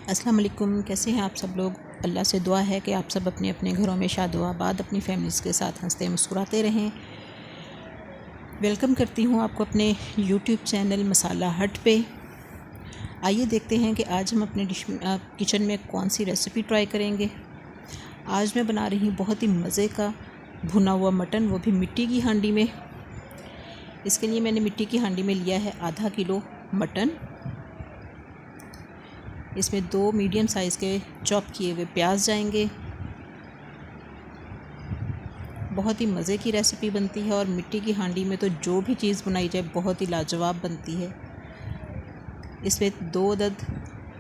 अस्सलाम वालेकुम। कैसे हैं आप सब लोग। अल्लाह से दुआ है कि आप सब अपने अपने घरों में शादोआबाद अपनी फैमिलीज़ के साथ हंसते मुस्कुराते रहें। वेलकम करती हूँ आपको अपने यूट्यूब चैनल मसाला हट पे। आइए देखते हैं कि आज हम अपने किचन में कौन सी रेसिपी ट्राई करेंगे। आज मैं बना रही हूँ बहुत ही मज़े का भुना हुआ मटन, वो भी मिट्टी की हांडी में। इसके लिए मैंने मिट्टी की हांडी में लिया है आधा किलो मटन। इसमें 2 मीडियम साइज़ के चॉप किए हुए प्याज जाएंगे। बहुत ही मज़े की रेसिपी बनती है और मिट्टी की हांडी में तो जो भी चीज़ बनाई जाए बहुत ही लाजवाब बनती है। इसमें 2 अदद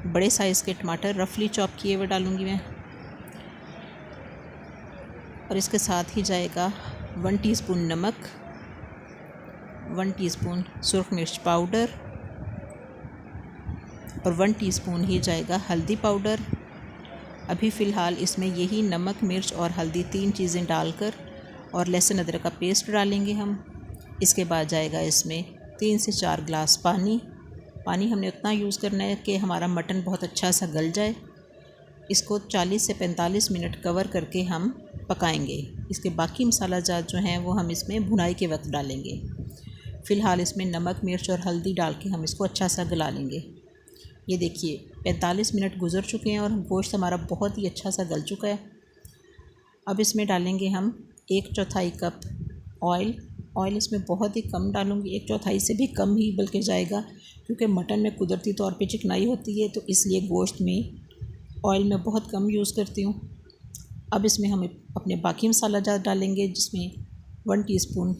बड़े साइज़ के टमाटर रफली चॉप किए हुए डालूँगी मैं, और इसके साथ ही जाएगा 1 टीस्पून नमक, 1 टीस्पून सुरख मिर्च पाउडर और 1 टीस्पून ही जाएगा हल्दी पाउडर। अभी फ़िलहाल इसमें यही नमक, मिर्च और हल्दी 3 चीज़ें डालकर और लहसुन अदरक का पेस्ट डालेंगे हम। इसके बाद जाएगा इसमें 3 से 4 गिलास पानी। पानी हमने उतना यूज़ करना है कि हमारा मटन बहुत अच्छा सा गल जाए। इसको 40 से 45 मिनट कवर करके हम पकाएंगे। इसके बाकी मसाला जात जो हैं वो हम इसमें भुनाई के वक्त डालेंगे। फ़िलहाल इसमें नमक, मिर्च और हल्दी डाल के हम इसको अच्छा सा गला लेंगे। ये देखिए 45 मिनट गुज़र चुके हैं और गोश्त हमारा बहुत ही अच्छा सा गल चुका है। अब इसमें डालेंगे हम 1/4 कप ऑयल इसमें बहुत ही कम डालूँगी, 1/4 से भी कम ही बल्कि जाएगा, क्योंकि मटन में कुदरती तौर पे चिकनाई होती है, तो इसलिए गोश्त में ऑयल मैं बहुत कम यूज़ करती हूँ। अब इसमें हम अपने बाकी मसाला जात डालेंगे, जिसमें 1 टीस्पून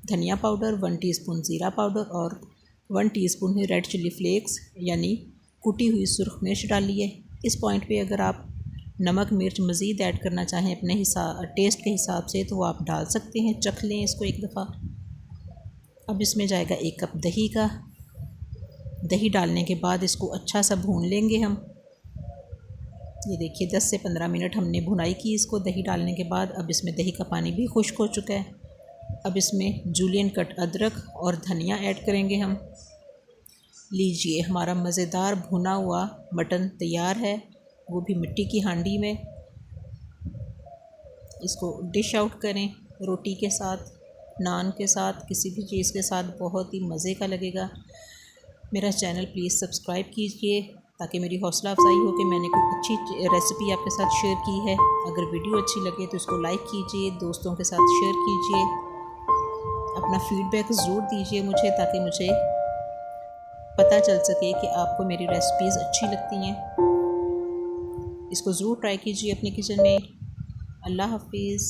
धनिया पाउडर, 1 टीस्पून ज़ीरा पाउडर और 1 टीस्पून ही रेड चिली फ्लेक्स यानी कुटी हुई सुरख मिर्च डाली है। इस पॉइंट पे अगर आप नमक मिर्च मज़ीद ऐड करना चाहें अपने टेस्ट के हिसाब से तो वो आप डाल सकते हैं। चख लें इसको एक दफ़ा। अब इसमें जाएगा 1 कप दही का। दही डालने के बाद इसको अच्छा सा भून लेंगे हम। ये देखिए 10 से 15 मिनट हमने भुनाई की इसको दही डालने के बाद। अब इसमें दही का पानी भी खुश्क हो चुका है। अब इसमें जूलियन कट अदरक और धनिया ऐड करेंगे हम। लीजिए हमारा मज़ेदार भुना हुआ मटन तैयार है, वो भी मिट्टी की हांडी में। इसको डिश आउट करें रोटी के साथ, नान के साथ, किसी भी चीज़ के साथ, बहुत ही मज़े का लगेगा। मेरा चैनल प्लीज़ सब्सक्राइब कीजिए ताकि मेरी हौसला अफजाई हो कि मैंने कोई अच्छी रेसिपी आपके साथ शेयर की है। अगर वीडियो अच्छी लगे तो इसको लाइक कीजिए, दोस्तों के साथ शेयर कीजिए। अपना फ़ीडबैक ज़रूर दीजिए मुझे, ताकि मुझे पता चल सके कि आपको मेरी रेसिपीज़ अच्छी लगती हैं। इसको ज़रूर ट्राई कीजिए अपने किचन में। अल्लाह हाफिज़।